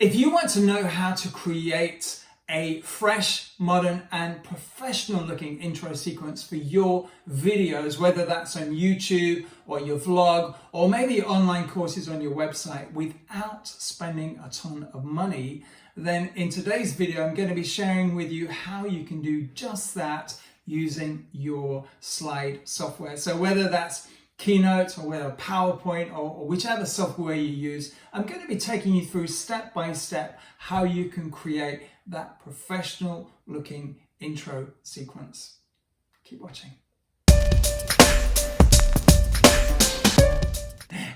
If you want to know how to create a fresh, modern and professional looking intro sequence for your videos, whether that's on YouTube or your vlog or maybe your online courses on your website without spending a ton of money, then in today's video I'm going to be sharing with you how you can do just that using your slide software. So whether that's Keynote or whether PowerPoint or whichever software you use, I'm going to be taking you through step by step how you can create that professional looking intro sequence. Keep watching.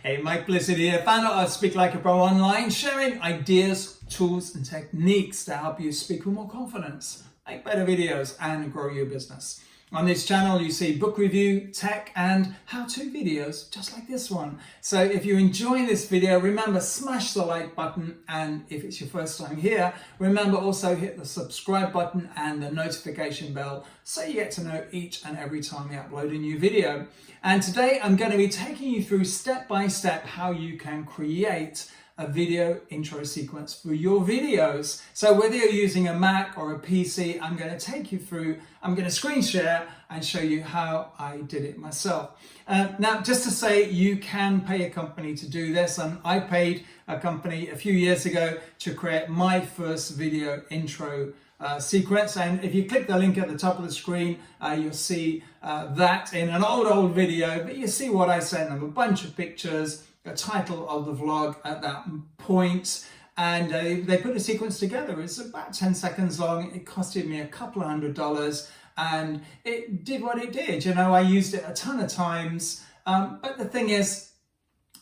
Hey, Mike Blizzard here, founder of Speak Like a Pro Online, sharing ideas, tools and techniques to help you speak with more confidence, make better videos and grow your business. On this channel, you see book review, tech, and how-to videos just like this one. So if you enjoy this video, remember smash the like button, and if it's your first time here, remember also hit the subscribe button and the notification bell so you get to know each and every time we upload a new video. And today I'm going to be taking you through step by step how you can create a video intro sequence for your videos. So whether you're using a Mac or a PC, I'm going to take you through, I'm going to screen share and show you how I did it myself. Now, just to say, you can pay a company to do this, and I paid a company a few years ago to create my first video intro sequence. And if you click the link at the top of the screen, you'll see that in an old video, but you see what I sent them, a bunch of pictures, a title of the vlog at that point, and they put a sequence together. It's about 10 seconds long. It costed me a couple of $100 and it did what it did. You know, I used it a ton of times, but the thing is,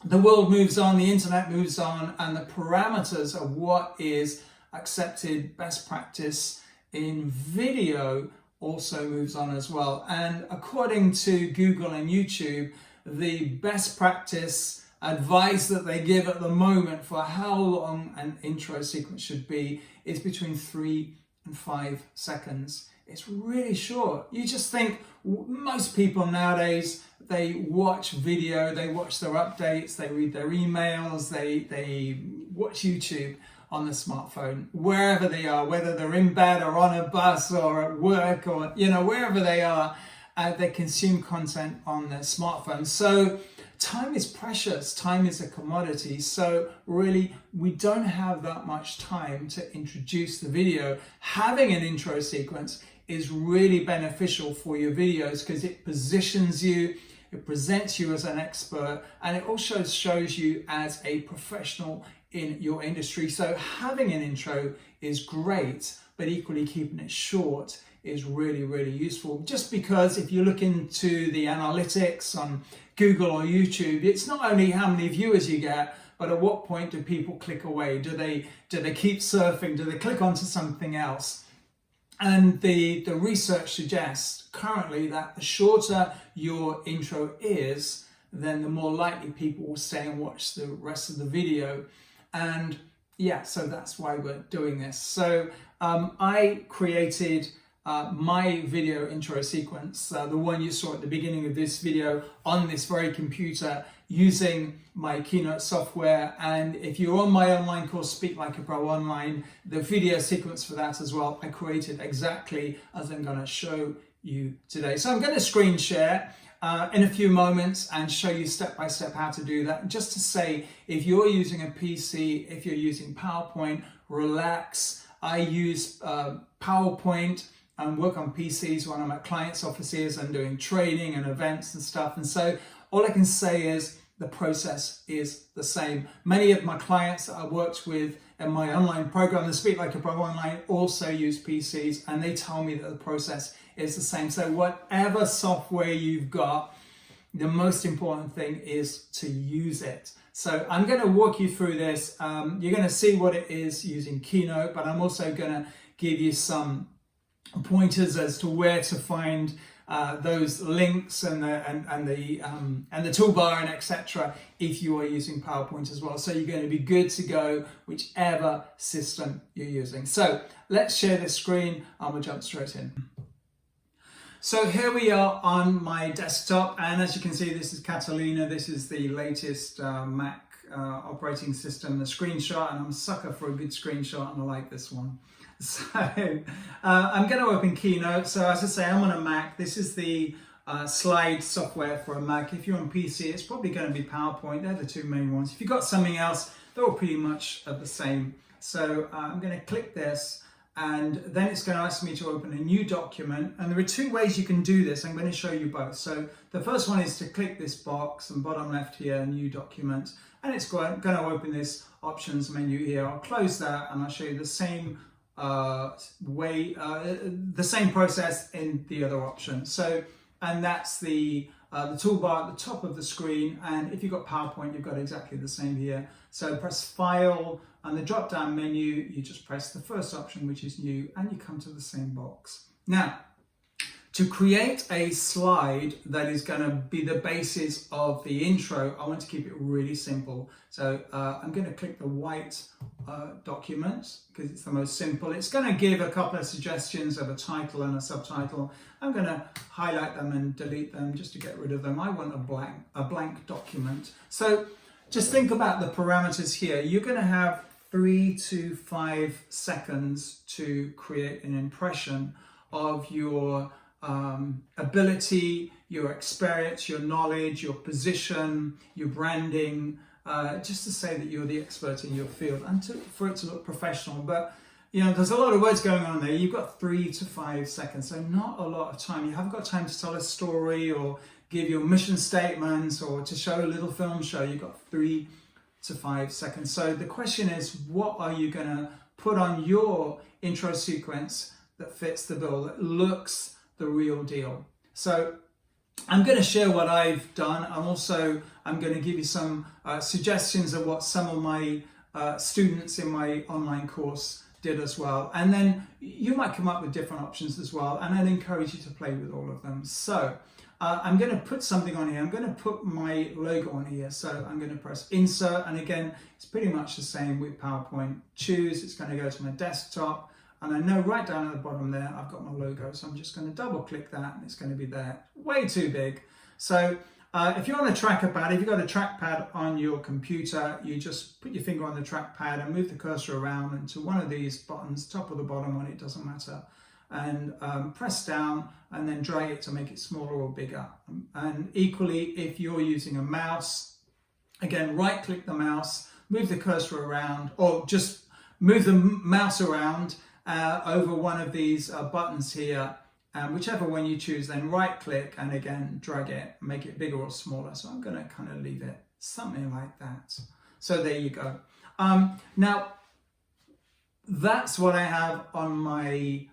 the world moves on, the internet moves on, and the parameters of what is accepted best practice in video also moves on as well. And according to Google and YouTube, the best practice advice that they give at the moment for how long an intro sequence should be is between 3 and 5 seconds. It's really short. You just think most people nowadays, they watch video, they watch their updates, they read their emails, they watch YouTube on the smartphone, wherever they are, whether they're in bed or on a bus or at work or, you know, wherever they are, they consume content on their smartphone. So time is precious, time is a commodity, so really we don't have that much time to introduce the video. Having an intro sequence is really beneficial for your videos because it positions you, it presents you as an expert, and it also shows you as a professional in your industry. So having an intro is great, but equally keeping it short is really, really useful. Just because if you look into the analytics on Google or YouTube, it's not only how many viewers you get, but at what point do people click away? Do they keep surfing? Do they click onto something else? And the research suggests currently that the shorter your intro is, then the more likely people will stay and watch the rest of the video. And yeah, so that's why we're doing this. So I created my video intro sequence, the one you saw at the beginning of this video, on this very computer using my Keynote software. And if you're on my online course, Speak Like a Pro Online, the video sequence for that as well, I created exactly as I'm going to show you today. So I'm going to screen share in a few moments and show you step by step how to do that. Just to say, if you're using a PC, if you're using PowerPoint, relax. I use PowerPoint and work on PCs when I'm at clients' offices and doing training and events and stuff. And so all I can say is the process is the same. Many of my clients that I worked with in my online program, the Speak Like a Pro Online, also use PCs, and they tell me that the process is the same. So whatever software you've got, the most important thing is to use it. So I'm going to walk you through this. You're going to see what it is using Keynote, but I'm also going to give you some pointers as to where to find those links and the toolbar and etc. if you are using PowerPoint as well. So you're going to be good to go whichever system you're using. So let's share the screen and we'll jump straight in. So here we are on my desktop, and as you can see, this is Catalina. This is the latest Mac operating system, the screenshot, and I'm a sucker for a good screenshot, and I like this one. So I'm going to open Keynote. So as I say, I'm on a Mac. This is the slide software for a Mac. If you're on PC, it's probably going to be PowerPoint. They're the two main ones. If you've got something else, they're all pretty much the same. So I'm going to click this, and then it's going to ask me to open a new document. And there are two ways you can do this. I'm going to show you both. So the first one is to click this box and bottom left here, new document, and it's going to open this options menu here. I'll close that and I'll show you the same the same process in the other option. So, and that's the toolbar at the top of the screen. And if you've got PowerPoint, you've got exactly the same here. So press File, and the drop down menu, you just press the first option, which is new, and you come to the same box. Now, to create a slide that is going to be the basis of the intro, I want to keep it really simple. So I'm going to click the white document because it's the most simple. It's going to give a couple of suggestions of a title and a subtitle. I'm going to highlight them and delete them just to get rid of them. I want a blank document. So just think about the parameters here. You're going to have 3 to 5 seconds to create an impression of your ability, your experience, your knowledge, your position, your branding, just to say that you're the expert in your field and for it to look professional. But you know, there's a lot of words going on there. You've got 3 to 5 seconds, so not a lot of time. You haven't got time to tell a story or give your mission statements or to show a little film show. You've got 3 to 5 seconds. So the question is, what are you going to put on your intro sequence that fits the bill, that looks the real deal? So I'm going to share what I've done. I'm going to give you some suggestions of what some of my students in my online course did as well. And then you might come up with different options as well. And I'd encourage you to play with all of them. So I'm going to put something on here. I'm going to put my logo on here. So I'm going to press Insert. And again, it's pretty much the same with PowerPoint. Choose, it's going to go to my desktop. And I know right down at the bottom there, I've got my logo. So I'm just going to double click that and it's going to be there. Way too big. So if you're on a trackpad, if you've got a trackpad on your computer, you just put your finger on the trackpad and move the cursor around into one of these buttons, top or the bottom one, it doesn't matter. And press down and then drag it to make it smaller or bigger. And equally, if you're using a mouse, again, right click the mouse, move the cursor around, or just move the mouse around over one of these buttons here, and whichever one you choose, then right click and again drag it, make it bigger or smaller. So I'm going to kind of leave it something like that. So there you go. Now that's what I have on my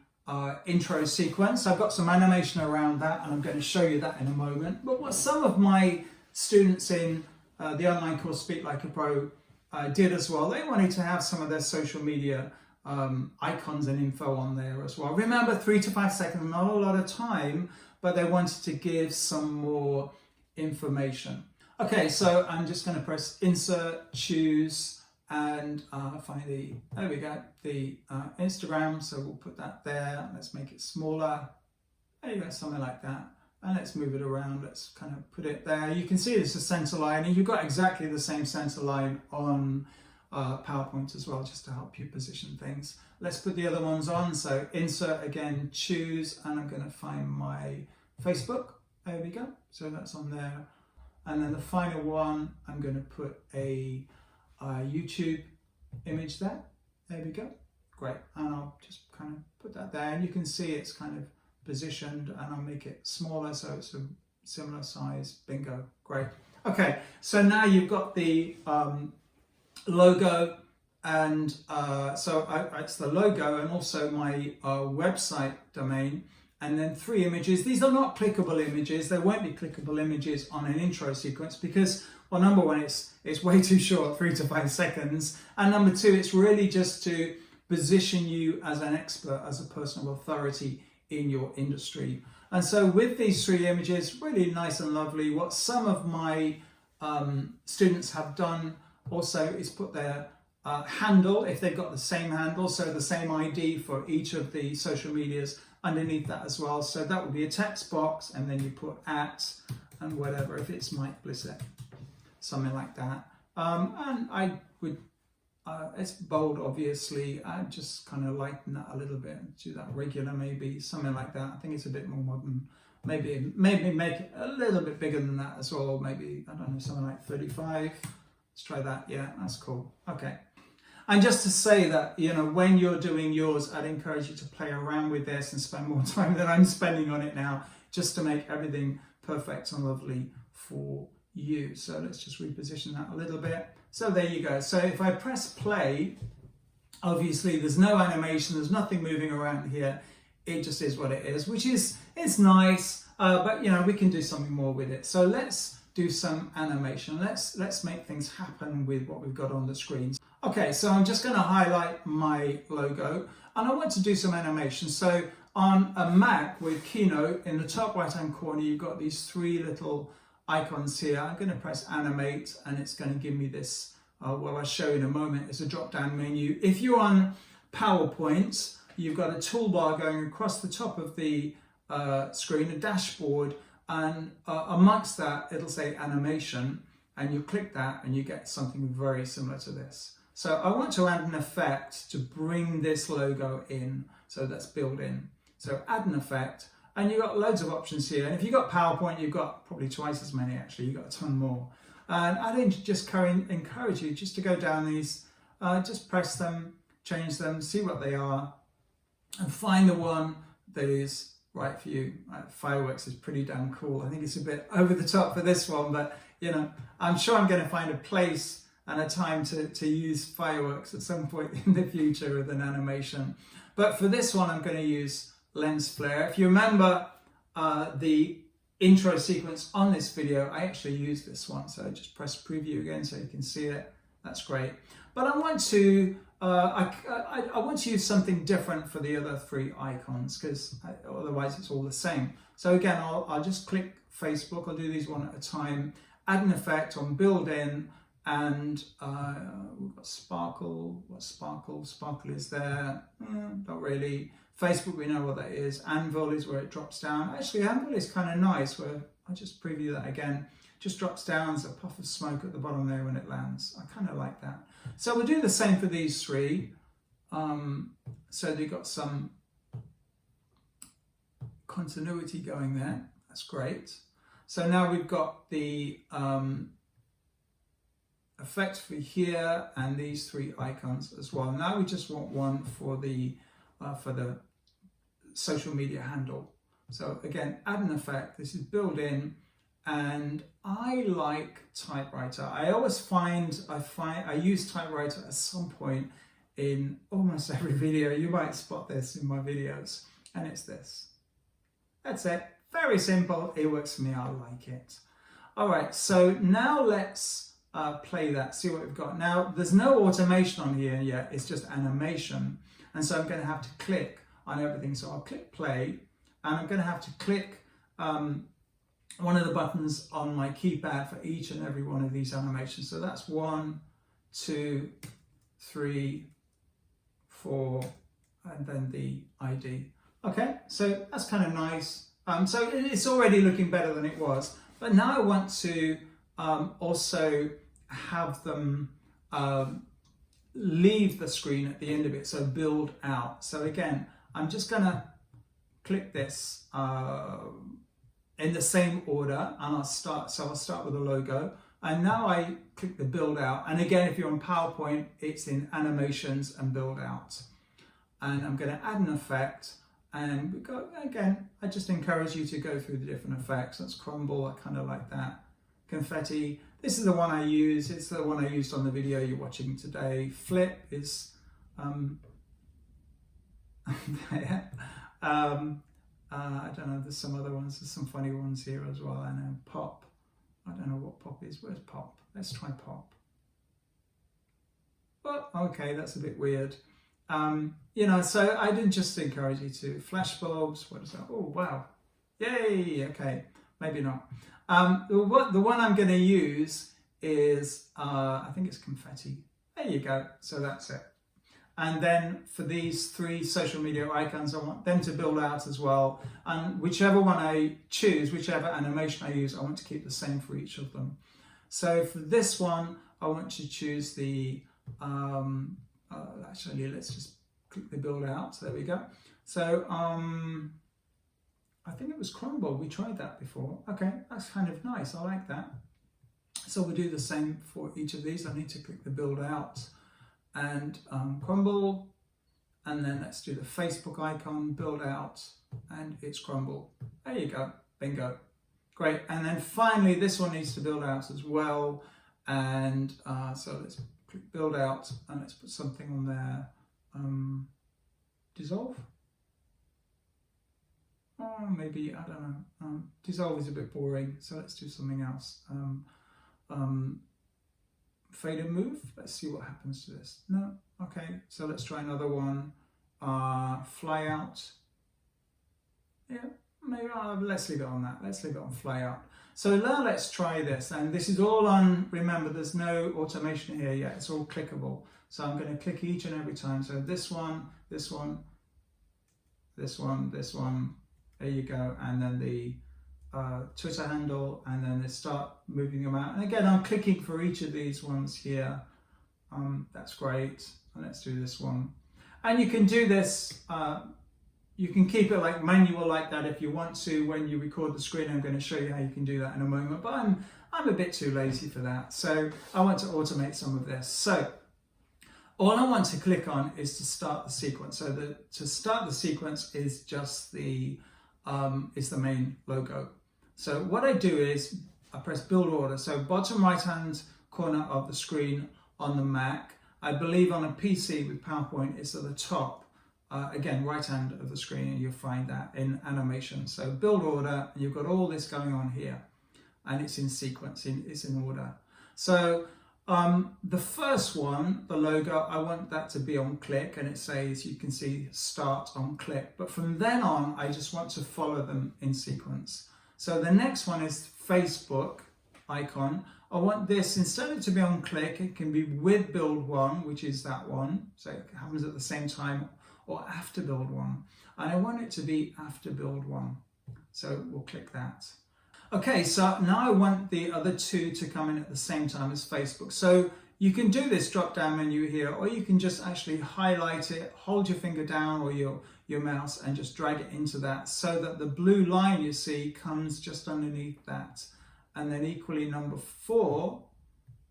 intro sequence. I've got some animation around that and I'm going to show you that in a moment. But what some of my students in the online course Speak Like a Pro did as well, they wanted to have some of their social media icons and info on there as well. Remember, 3 to 5 seconds, not a lot of time, but they wanted to give some more information. Okay, so I'm just going to press Insert, Choose, and find there we go, the Instagram. So we'll put that there. Let's make it smaller. There you go, something like that. And let's move it around. Let's kind of put it there. You can see it's a center line, and you've got exactly the same center line on PowerPoint as well, just to help you position things. Let's put the other ones on. So Insert again, Choose, and I'm going to find my Facebook. There we go. So that's on there. And then the final one, I'm going to put a YouTube image there. There we go. Great. And I'll just kind of put that there, and you can see it's kind of positioned, and I'll make it smaller so it's a similar size. Bingo. Great. Okay. So now you've got the logo, and so it's the logo and also my website domain, and then 3 images. These are not clickable images. There won't be clickable images on an intro sequence because, well, number one, it's way too short, 3 to 5 seconds, and number two, it's really just to position you as an expert, as a person of authority in your industry. And so with these 3 images, really nice and lovely, what some of my students have done also is put their handle, if they've got the same handle, so the same ID for each of the social medias underneath that as well. So that would be a text box, and then you put @ and whatever, if it's Mike Blissett, something like that. And I would, it's bold obviously, I'd just kind of lighten that a little bit, do that regular maybe, something like that. I think it's a bit more modern. Maybe make it a little bit bigger than that as well, maybe, I don't know, something like 35. Let's try that, yeah, that's cool, okay. And just to say that, you know, when you're doing yours, I'd encourage you to play around with this and spend more time than I'm spending on it now, just to make everything perfect and lovely for you. So let's just reposition that a little bit. So there you go. So if I press play, obviously there's no animation, there's nothing moving around here. It just is what it is, which is, it's nice, but you know, we can do something more with it. So let's do some animation. Let's make things happen with what we've got on the screen. Okay, so I'm just going to highlight my logo and I want to do some animation. So on a Mac with Keynote, in the top right hand corner, you've got these three little icons here. I'm going to press animate and it's going to give me this, well, I'll show you in a moment. It's a drop down menu. If you're on PowerPoint, you've got a toolbar going across the top of the screen, a dashboard, and amongst that it'll say animation, and you click that and you get something very similar to this. So I want to add an effect to bring this logo in, so that's built in. So add an effect, and you've got loads of options here. And if you've got PowerPoint, you've got probably twice as many actually, you've got a ton more. And I'd just encourage you just to go down these, just press them, change them, see what they are, and find the one that is right for you. Fireworks is pretty damn cool. I think it's a bit over the top for this one, but you know, I'm sure I'm going to find a place and a time to use fireworks at some point in the future with an animation. But for this one, I'm going to use lens flare. If you remember the intro sequence on this video, I actually used this one. So just press preview again so you can see it. That's great. But I want to I want to use something different for the other three icons, because otherwise it's all the same. So again, I'll just click Facebook. I'll do these one at a time. Add an effect on build in, and we've got sparkle. What sparkle? Sparkle is there. Not really. Facebook, we know what that is. Anvil is where it drops down. Actually, Anvil is kind of nice, where I'll just preview that again. Just drops down as a puff of smoke at the bottom there when it lands. I kind of like that. So we'll do the same for these three. So they've got some continuity going there. That's great. So now we've got the effect for here and these three icons as well. Now we just want one for the social media handle. So again, add an effect. This is built in. And I like typewriter. I always find I use typewriter at some point in almost every video. You might spot this in my videos, and it's this. That's it. Very simple. It works for me. I like it. All right. So now let's play that. See what we've got. Now there's no automation on here yet. It's just animation, and so I'm going to have to click on everything. So I'll click play, and I'm going to have to click one of the buttons on my keypad for each and every one of these animations. So that's 1, 2, 3, 4, and then the ID. Okay, so that's kind of nice. So it's already looking better than it was, but now I want to also have them leave the screen at the end of it, so build out. So again, I'm just gonna click this in the same order, and I'll start with the logo, and now I click the build out, and again, if you're on PowerPoint, it's in animations and build out, and I'm going to add an effect, and we go again. I just encourage you to go through the different effects. That's crumble, I kind of like that. Confetti, this is the one I use. It's the one I used on the video you're watching today. Flip is I don't know, there's some other ones, there's some funny ones here as well. I know pop, I don't know what pop is. Where's pop? Let's try pop. Well, okay, that's a bit weird. You know, so I didn't just encourage you to flash bulbs. What is that? Oh, wow. Yay, okay, maybe not. The one I'm going to use is, I think it's confetti. There you go, so that's it. And then for these three social media icons, I want them to build out as well. And whichever one I choose, whichever animation I use, I want to keep the same for each of them. So for this one, I want to choose the, actually let's just click the build out, so there we go. So I think it was crumble, we tried that before. Okay, that's kind of nice, I like that. So we'll do the same for each of these. I need to click the build out and crumble, and then let's do the Facebook icon, build out, and it's crumble. There you go, bingo. Great, and then finally this one needs to build out as well, and so let's click build out and let's put something on there. Dissolve? Oh, maybe, I don't know. Dissolve is a bit boring, so let's do something else. Fade and move, let's see what happens to this. No, okay, so let's try another one. Fly out. Yeah, maybe let's leave it on that. Let's leave it on fly out. So now let's try this, and this is all on, remember there's no automation here yet, it's all clickable. So I'm going to click each and every time. So this one, this one, this one, this one, there you go, and then the Twitter handle, and then they start moving them out. And again, I'm clicking for each of these ones here. That's great. And let's do this one. And you can do this, you can keep it like manual like that if you want to when you record the screen. I'm going to show you how you can do that in a moment, but I'm a bit too lazy for that. So I want to automate some of this. So all I want to click on is to start the sequence. So to start the sequence is just the main logo. So what I do is I press build order. So bottom right hand corner of the screen on the Mac. I believe on a PC with PowerPoint it's at the top. Again, right hand of the screen, and you'll find that in animation. So build order, and you've got all this going on here, and it's in sequence, it's in order. So the first one, the logo, I want that to be on click, and it says, you can see start on click. But from then on, I just want to follow them in sequence. So the next one is Facebook icon. I want this, instead of to be on click, it can be with build one, which is that one. So it happens at the same time, or after build one. And I want it to be after build one. So we'll click that. Okay, so now I want the other two to come in at the same time as Facebook. So you can do this drop down menu here, or you can just actually highlight it, hold your finger down or your mouse and just drag it into that, so that the blue line you see comes just underneath that. And then equally number 4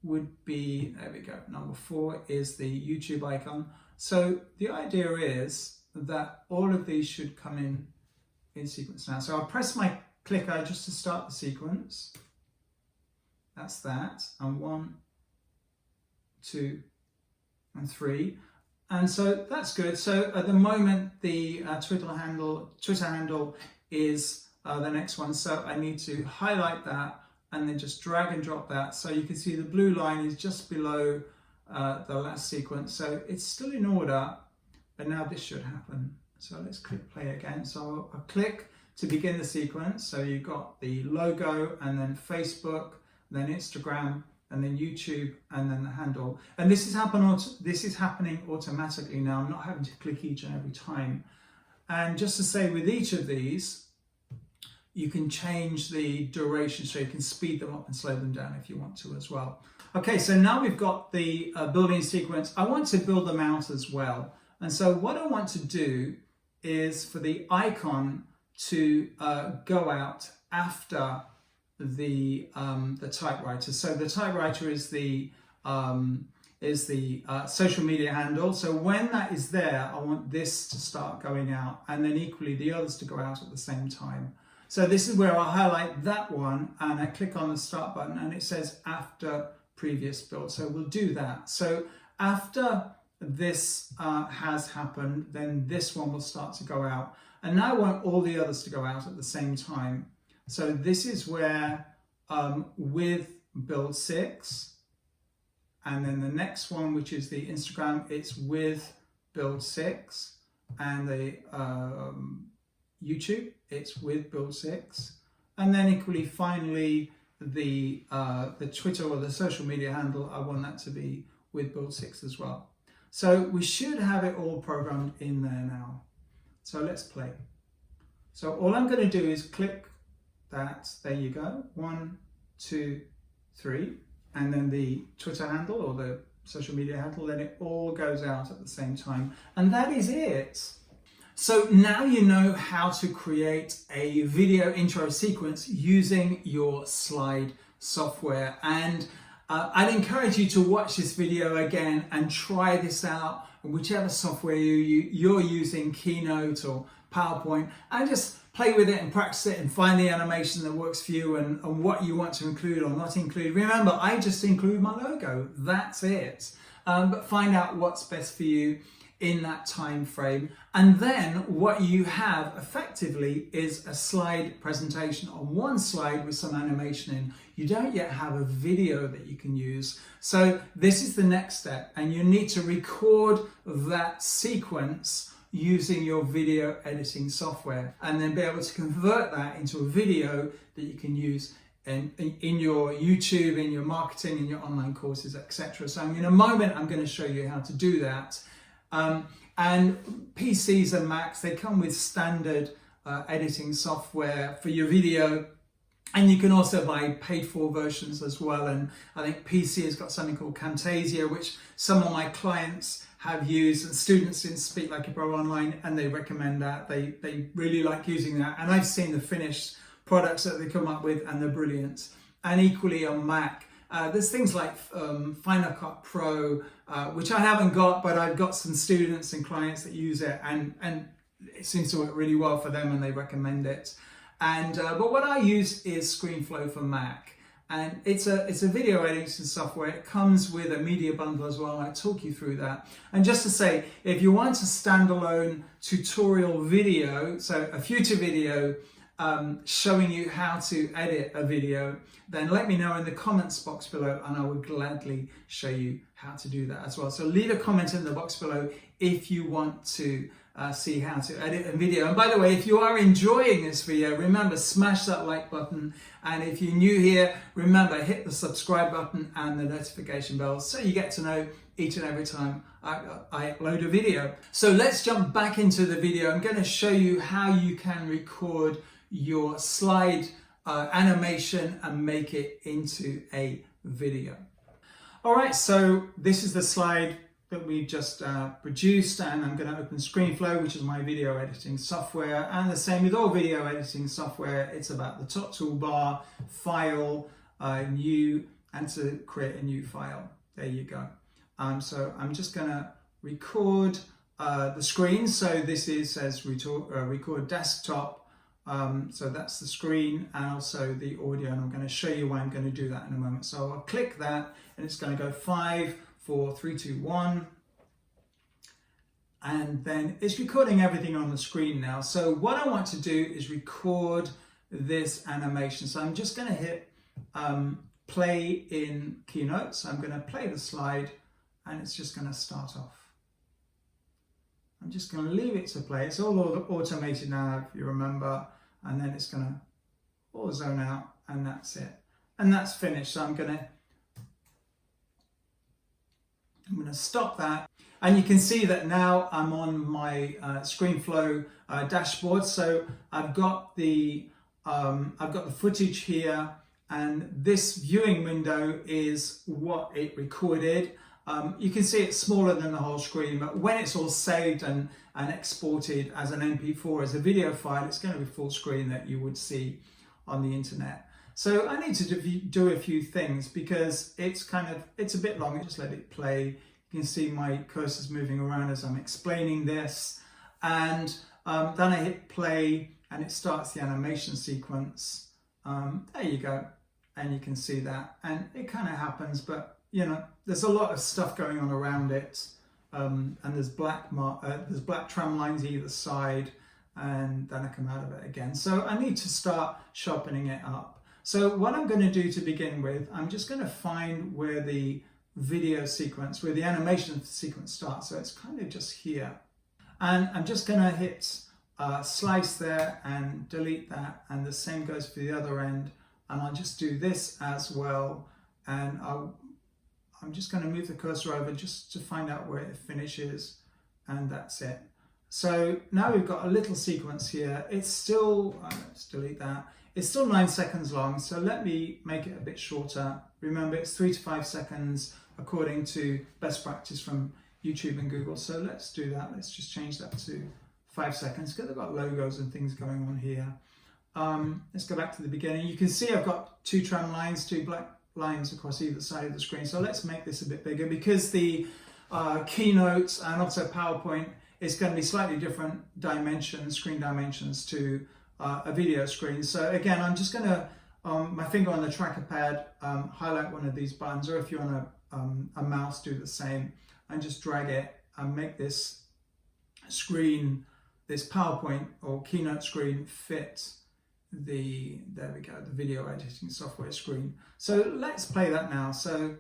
would be, there we go, number 4 is the YouTube icon. So the idea is that all of these should come in sequence now. So I'll press my clicker just to start the sequence. That's that. And 1, 2, and 3. And so that's good. So at the moment, the Twitter handle is the next one. So I need to highlight that and then just drag and drop that. So you can see the blue line is just below the last sequence. So it's still in order, but now this should happen. So let's click play again. So I'll click to begin the sequence. So you've got the logo, and then Facebook, then Instagram, and then YouTube, and then the handle. And this is happening automatically now. I'm not having to click each and every time. And just to say, with each of these, you can change the duration, so you can speed them up and slow them down if you want to as well. Okay, so now we've got the building sequence. I want to build them out as well. And so what I want to do is for the icon to go out after the typewriter. So the typewriter is the social media handle. So when that is there, I want this to start going out, and then equally the others to go out at the same time. So this is where I highlight that one and I click on the start button, and it says after previous build. So we'll do that. So after this has happened, then this one will start to go out. And now I want all the others to go out at the same time. So this is where with build 6, and then the next one, which is the Instagram, it's with build 6, and the YouTube, it's with build 6, and then equally finally the Twitter or the social media handle, I want that to be with build 6 as well. So we should have it all programmed in there now. So let's play. So all I'm going to do is click that. There you go. 1, 2, 3. and then the Twitter handle or the social media handle, then it all goes out at the same time. And that is it. So now you know how to create a video intro sequence using your slide software. And I'd encourage you to watch this video again and try this out in whichever software you're using, Keynote or PowerPoint, and just play with it and practice it and find the animation that works for you and what you want to include or not include. Remember, I just include my logo, that's it. But find out what's best for you in that time frame. And then what you have effectively is a slide presentation on one slide with some animation in. You don't yet have a video that you can use. So this is the next step, and you need to record that sequence using your video editing software, and then be able to convert that into a video that you can use in your YouTube, in your marketing, in your online courses, etc. So in a moment, I'm going to show you how to do that. And PCs and Macs, they come with standard editing software for your video, and you can also buy paid for versions as well. And I think PC has got something called Camtasia, which some of my clients have used, and students in Speak Like a Pro Online, and they recommend that. They really like using that, and I've seen the finished products that they come up with, and they're brilliant. And equally on Mac, there's things like Final Cut Pro, which I haven't got, but I've got some students and clients that use it, and it seems to work really well for them, and they recommend it. And but what I use is ScreenFlow for Mac, and it's a video editing software. It comes with a media bundle as well, and I talk you through that. And just to say, if you want a standalone tutorial video, so a future video showing you how to edit a video, then let me know in the comments box below, and I will gladly show you how to do that as well. So leave a comment in the box below if you want to see how to edit a video. And by the way, if you are enjoying this video, remember, smash that like button. And if you're new here, remember, hit the subscribe button and the notification bell so you get to know each and every time I upload a video. So let's jump back into the video. I'm going to show you how you can record your slide animation and make it into a video. All right, so this is the slide that we just produced, and I'm going to open ScreenFlow, which is my video editing software. And the same with all video editing software, it's about the top toolbar, file, new, and to create a new file. There you go. So I'm just going to record the screen. So this says record desktop. So that's the screen and also the audio, and I'm going to show you why I'm going to do that in a moment. So I'll click that, and it's going to go 5, 4, 3, 2, 1, and then it's recording everything on the screen now. So what I want to do is record this animation. So I'm just going to hit play in Keynote. So I'm going to play the slide, and it's just going to start off. I'm just going to leave it to play. It's all automated now, if you remember, and then it's going to all zone out, and that's it. And that's finished. So I'm going to stop that. And you can see that now I'm on my ScreenFlow dashboard. So I've got the footage here, and this viewing window is what it recorded. You can see it's smaller than the whole screen, but when it's all saved and exported as an MP4, as a video file, it's going to be full screen that you would see on the internet. So I need to do a few things because it's a bit long. Just let it play. You can see my cursor's moving around as I'm explaining this. And then I hit play, and it starts the animation sequence. There you go. And you can see that. And it kind of happens, but you know, there's a lot of stuff going on around it, and there's black tram lines either side, and then I come out of it again. So I need to start sharpening it up. So what I'm going to do to begin with, I'm just going to find where the video sequence, where the animation sequence starts. So it's kind of just here, and I'm just going to hit slice there and delete that, and the same goes for the other end. And I'll just do this as well, and I'm just going to move the cursor over just to find out where it finishes, and that's it. So now we've got a little sequence here. It's still, let's delete that. It's still 9 seconds long, so let me make it a bit shorter. Remember, it's 3 to 5 seconds according to best practice from YouTube and Google. So let's do that. Let's just change that to 5 seconds because they've got logos and things going on here. Let's go back to the beginning. You can see I've got two trim lines, two black lines across either side of the screen. So let's make this a bit bigger because the Keynote and also PowerPoint is going to be slightly different dimensions, screen dimensions to a video screen. So again, I'm just going to, my finger on the tracker pad, highlight one of these buttons, or if you're on a mouse, do the same, and just drag it and make this screen, this PowerPoint or Keynote screen fit there we go, the video editing software screen. So let's play that now. So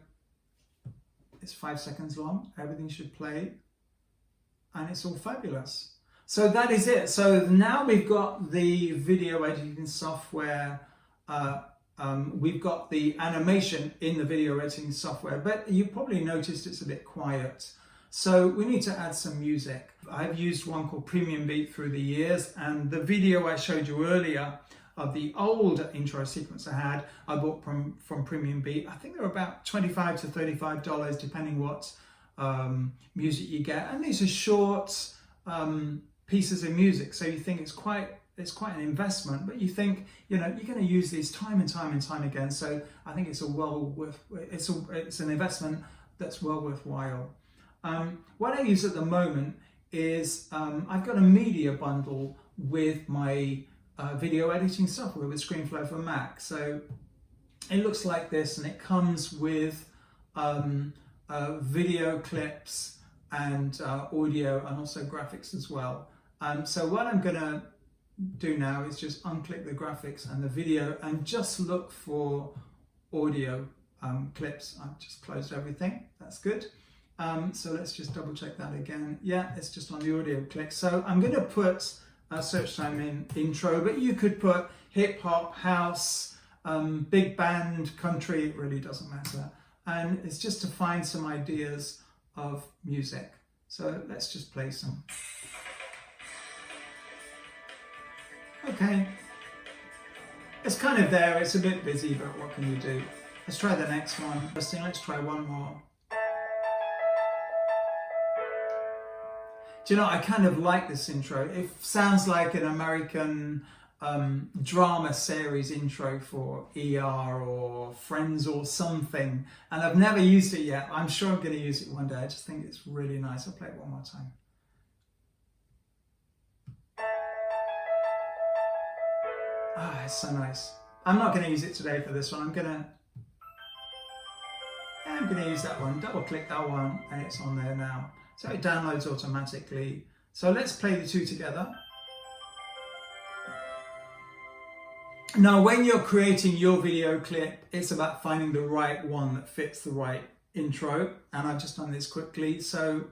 it's 5 seconds long, everything should play, and it's all fabulous. So that is it. So now we've got the video editing software, we've got the animation in the video editing software, but you probably noticed it's a bit quiet. So we need to add some music. I've used one called Premium Beat through the years, and the video I showed you earlier of the old intro sequence I bought from Premium Beat. I think they're about $25 to $35 depending what music you get, and these are short pieces of music, so you think it's quite an investment, but you think, you know, you're going to use these time and time and time again. So I think it's it's an investment that's well worthwhile. What I use at the moment is I've got a media bundle with my video editing software with ScreenFlow for Mac. So it looks like this, and it comes with video clips and audio and also graphics as well. So what I'm going to do now is just unclick the graphics and the video and just look for audio clips. I've just closed everything. That's good. So let's just double check that again. Yeah, it's just on the audio click. So I'm going to put search time in intro, but you could put hip hop, house, big band, country, it really doesn't matter. And it's just to find some ideas of music. So let's just play some. Okay, it's kind of there, it's a bit busy, but what can you do? Let's try the next one. Let's try one more. Do you know, I kind of like this intro. It sounds like an American drama series intro for ER or Friends or something, and I've never used it yet. I'm sure I'm going to use it one day. I just think it's really nice. I'll play it one more time. Ah, it's so nice. I'm not going to use it today for this one. I'm going to use that one. Double click that one, and it's on there now. So it downloads automatically. So let's play the two together. Now, when you're creating your video clip, it's about finding the right one that fits the right intro. And I've just done this quickly. So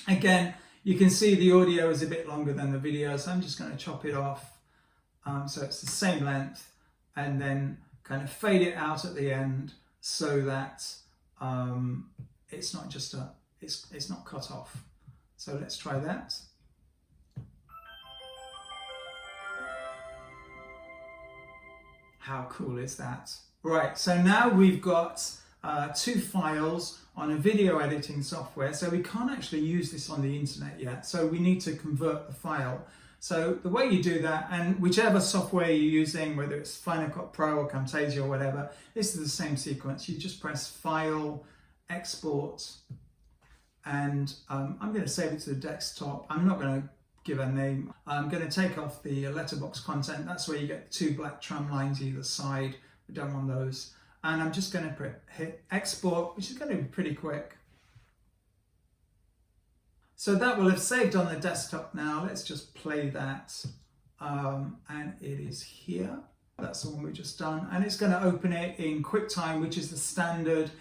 again, you can see the audio is a bit longer than the video. So I'm just going to chop it off. So it's the same length, and then kind of fade it out at the end so that it's not just it's not cut off. So let's try that. How cool is that? Right, so now we've got two files on a video editing software. So we can't actually use this on the internet yet. So we need to convert the file. So the way you do that, and whichever software you're using, whether it's Final Cut Pro or Camtasia or whatever, this is the same sequence. You just press File, Export, and I'm going to save it to the desktop. I'm not going to give a name. I'm going to take off the letterbox content. That's where you get two black trim lines either side. We don't want those. And I'm just going to hit Export, which is going to be pretty quick. So that will have saved on the desktop now. Let's just play that. And it is here. That's the one we've just done. And it's going to open it in QuickTime, which is the standard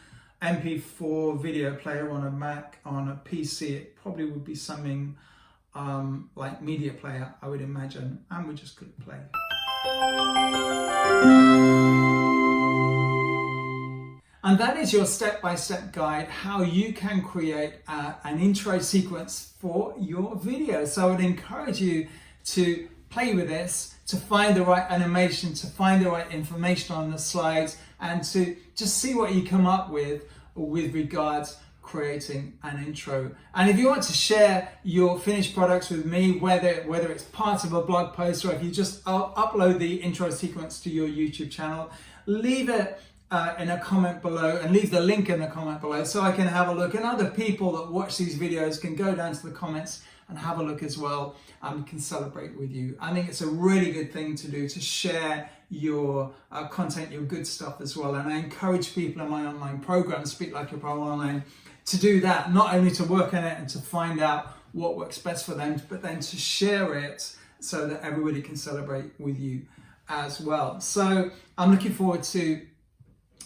MP4 video player on a Mac. On a PC, it probably would be something like Media Player, I would imagine. And we just click play. And that is your step-by-step guide how you can create an intro sequence for your video. So I would encourage you to play with this, to find the right animation, to find the right information on the slides, and to just see what you come up with regards creating an intro. And if you want to share your finished products with me, whether it's part of a blog post or if you just upload the intro sequence to your YouTube channel, leave it in a comment below and leave the link in the comment below so I can have a look, and other people that watch these videos can go down to the comments and have a look as well and can celebrate with you. I think it's a really good thing to do, to share your content, your good stuff as well. And I encourage people in my online program, Speak Like a Pro Online, to do that, not only to work on it and to find out what works best for them, but then to share it so that everybody can celebrate with you as well. So I'm looking forward to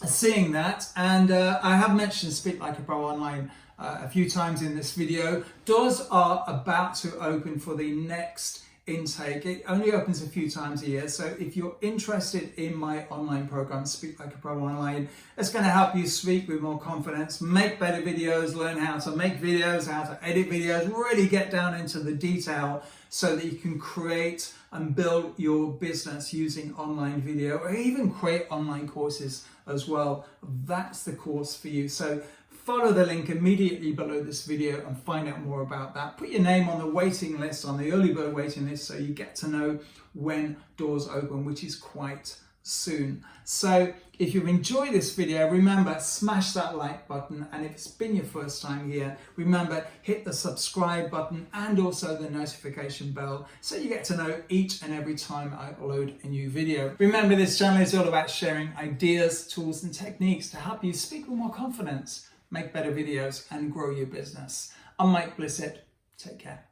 seeing that. And I have mentioned Speak Like a Pro Online a few times in this video. Doors are about to open for the next intake. It only opens a few times a year, so if you're interested in my online program, Speak Like a Pro Online, it's going to help you speak with more confidence, make better videos, learn how to make videos, how to edit videos, really get down into the detail so that you can create and build your business using online video, or even create online courses as well. That's the course for you. So follow the link immediately below this video and find out more about that. Put your name on the waiting list, on the early bird waiting list, so you get to know when doors open, which is quite soon. So if you've enjoyed this video, remember, smash that like button, and if it's been your first time here, remember, hit the subscribe button and also the notification bell so you get to know each and every time I upload a new video. Remember, this channel is all about sharing ideas, tools and techniques to help you speak with more confidence, make better videos and grow your business. I'm Mike Blissett. Take care.